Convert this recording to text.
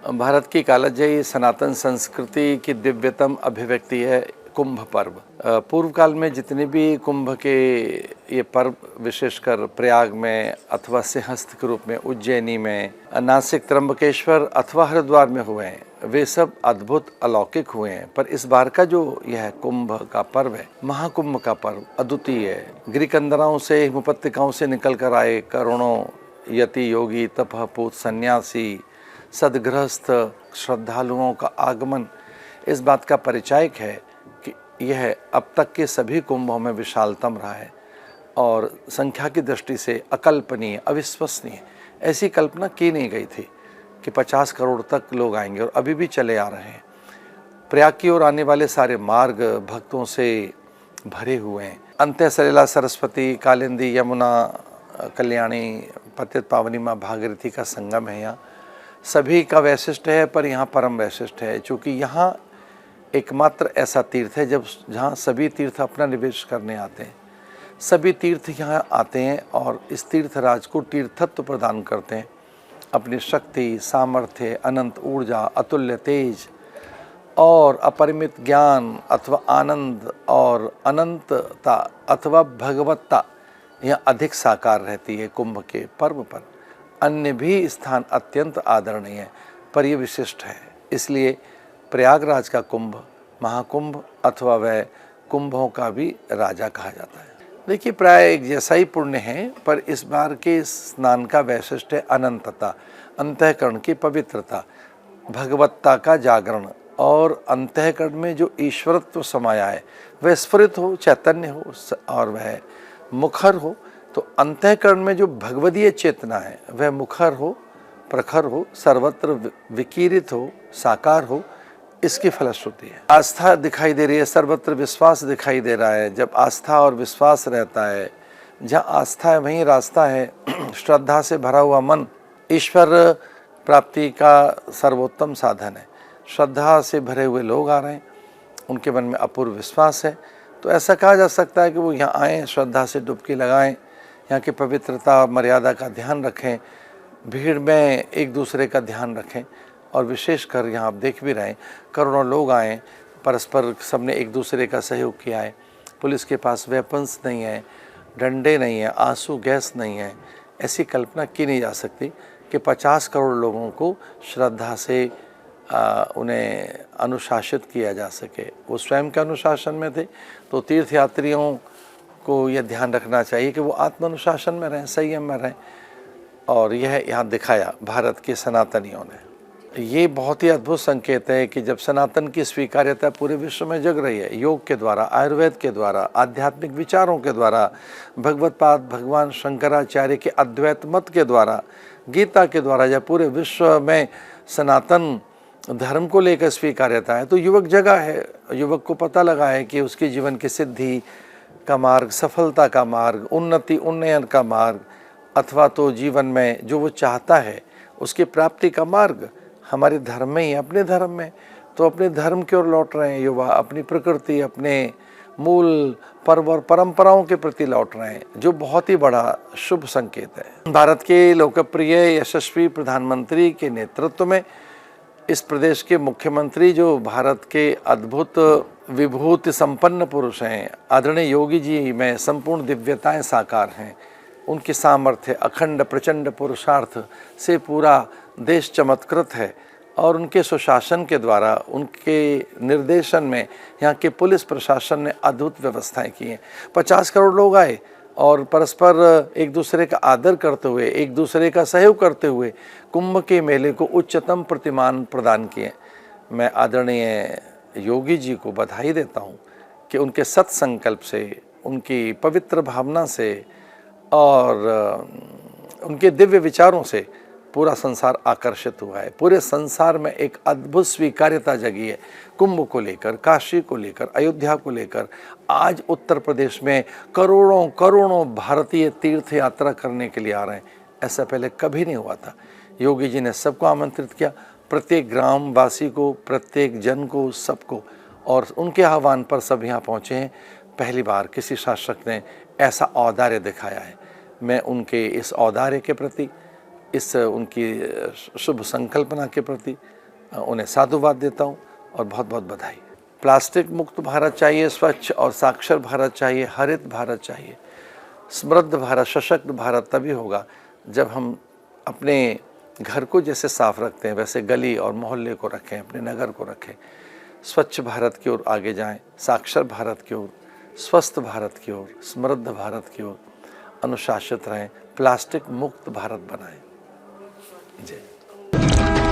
भारत की कालजयी सनातन संस्कृति की दिव्यतम अभिव्यक्ति है कुंभ पर्व। पूर्व काल में जितने भी कुंभ के ये पर्व विशेषकर प्रयाग में अथवा सिंहस्थ के रूप में उज्जैनी में, नासिक त्र्यंबकेश्वर अथवा हरिद्वार में हुए हैं, वे सब अद्भुत अलौकिक हुए हैं। पर इस बार का जो यह कुंभ का पर्व है, महाकुंभ का पर्व, अद्वितीय है। गिरिकंदराओं से, हिमपत्तिकाओं से निकल कर आए करोड़ों यति योगी, तपःपूत सन्यासी, सदगृहस्थ श्रद्धालुओं का आगमन इस बात का परिचायक है कि यह अब तक के सभी कुंभों में विशालतम रहा है और संख्या की दृष्टि से अकल्पनीय, अविश्वसनीय। ऐसी कल्पना की नहीं गई थी कि 50 करोड़ तक लोग आएंगे और अभी भी चले आ रहे हैं। प्रयाग की ओर आने वाले सारे मार्ग भक्तों से भरे हुए हैं। अंत्य सलिला, सरस्वती, कालिंदी, यमुना, कल्याणी, पतित पावनी माँ भागीरथी का संगम है। यहाँ सभी का वैशिष्ट्य है, पर यहाँ परम वैशिष्ट्य है, क्योंकि यहाँ एकमात्र ऐसा तीर्थ है जहाँ सभी तीर्थ अपना निवेश करने आते हैं। सभी तीर्थ यहाँ आते हैं और इस तीर्थराज को तीर्थत्व प्रदान करते हैं। अपनी शक्ति, सामर्थ्य, अनंत ऊर्जा, अतुल्य तेज और अपरिमित ज्ञान अथवा आनंद और अनंतता अथवा भगवत्ता यहाँ अधिक साकार रहती है कुंभ के पर्व पर। अन्य भी स्थान अत्यंत आदरणीय है, पर ये विशिष्ट है। इसलिए प्रयागराज का कुंभ महाकुंभ अथवा वह कुंभों का भी राजा कहा जाता है। देखिए, प्राय एक जैसा ही पुण्य है, पर इस बार के स्नान का वैशिष्ट है अनंतता, अंतःकरण की पवित्रता, भगवत्ता का जागरण और अंतःकरण में जो ईश्वरत्व समाया है वह स्फुरित हो, चैतन्य हो और वह मुखर हो। तो अंतःकरण में जो भगवदीय चेतना है वह मुखर हो, प्रखर हो, सर्वत्र विकीरित हो, साकार हो, इसकी फलश्रुति है। आस्था दिखाई दे रही है, सर्वत्र विश्वास दिखाई दे रहा है। जब आस्था और विश्वास रहता है, जहाँ आस्था है वहीं रास्ता है। श्रद्धा से भरा हुआ मन ईश्वर प्राप्ति का सर्वोत्तम साधन है। श्रद्धा से भरे हुए लोग आ रहे हैं, उनके मन में अपूर्व विश्वास है, तो ऐसा कहा जा सकता है कि वो यहाँ आएँ, श्रद्धा से डुबकी लगाएं, यहाँ की पवित्रता मर्यादा का ध्यान रखें, भीड़ में एक दूसरे का ध्यान रखें। और विशेषकर यहाँ आप देख भी रहे हैं, करोड़ों लोग आए, परस्पर सबने एक दूसरे का सहयोग किया है। पुलिस के पास वेपन्स नहीं है, डंडे नहीं है, आंसू गैस नहीं है। ऐसी कल्पना की नहीं जा सकती कि 50 करोड़ लोगों को श्रद्धा से उन्हें अनुशासित किया जा सके। वो स्वयं के अनुशासन में थे, तो तीर्थयात्रियों को यह ध्यान रखना चाहिए कि वो आत्म अनुशासन में रहें, संयम में रहें। और यह यहाँ दिखाया भारत के सनातनियों ने। ये बहुत ही अद्भुत संकेत है कि जब सनातन की स्वीकार्यता पूरे विश्व में जग रही है, योग के द्वारा, आयुर्वेद के द्वारा, आध्यात्मिक विचारों के द्वारा, भगवत्पाद भगवान शंकराचार्य के अद्वैत मत के द्वारा, गीता के द्वारा, जब पूरे विश्व में सनातन धर्म को लेकर स्वीकार्यता है, तो युवक जगा है। युवक को पता लगा है कि उसके जीवन की सिद्धि का मार्ग, सफलता का मार्ग, उन्नति उन्नयन का मार्ग अथवा तो जीवन में जो वो चाहता है उसकी प्राप्ति का मार्ग हमारे धर्म में ही, अपने धर्म में। तो अपने धर्म की ओर लौट रहे हैं युवा, अपनी प्रकृति, अपने मूल पर्व और परंपराओं के प्रति लौट रहे हैं, जो बहुत ही बड़ा शुभ संकेत है। भारत के लोकप्रिय यशस्वी प्रधानमंत्री के नेतृत्व में इस प्रदेश के मुख्यमंत्री, जो भारत के अद्भुत विभूति संपन्न पुरुष हैं, आदरणीय योगी जी में संपूर्ण दिव्यताएं साकार हैं। उनके सामर्थ्य, अखंड प्रचंड पुरुषार्थ से पूरा देश चमत्कृत है और उनके सुशासन के द्वारा, उनके निर्देशन में यहाँ के पुलिस प्रशासन ने अद्भुत व्यवस्थाएं की हैं। 50 करोड़ लोग आए और परस्पर एक दूसरे का आदर करते हुए, एक दूसरे का सहयोग करते हुए कुंभ के मेले को उच्चतम प्रतिमान प्रदान किए। मैं आदरणीय योगी जी को बधाई देता हूँ कि उनके सत्संकल्प से, उनकी पवित्र भावना से और उनके दिव्य विचारों से पूरा संसार आकर्षित हुआ है। पूरे संसार में एक अद्भुत स्वीकार्यता जगी है कुंभ को लेकर, काशी को लेकर, अयोध्या को लेकर। आज उत्तर प्रदेश में करोड़ों करोड़ों भारतीय तीर्थ यात्रा करने के लिए आ रहे हैं। ऐसा पहले कभी नहीं हुआ था। योगी जी ने सबको आमंत्रित किया, प्रत्येक ग्रामवासी को, प्रत्येक जन को, सबको, और उनके आह्वान पर सब यहाँ पहुँचे हैं। पहली बार किसी शासक ने ऐसा औदार्य दिखाया है। मैं उनके इस औदार्य के प्रति इस उनकी शुभ संकल्पना के प्रति उन्हें साधुवाद देता हूँ और बहुत बहुत बधाई। प्लास्टिक मुक्त भारत चाहिए, स्वच्छ और साक्षर भारत चाहिए, हरित भारत चाहिए। समृद्ध भारत, सशक्त भारत तभी होगा जब हम अपने घर को जैसे साफ रखते हैं वैसे गली और मोहल्ले को रखें, अपने नगर को रखें। स्वच्छ भारत की ओर आगे जाएं, साक्षर भारत की ओर, स्वस्थ भारत की ओर, समृद्ध भारत की ओर अनुशासित रहें, प्लास्टिक मुक्त भारत बनाएं। जय।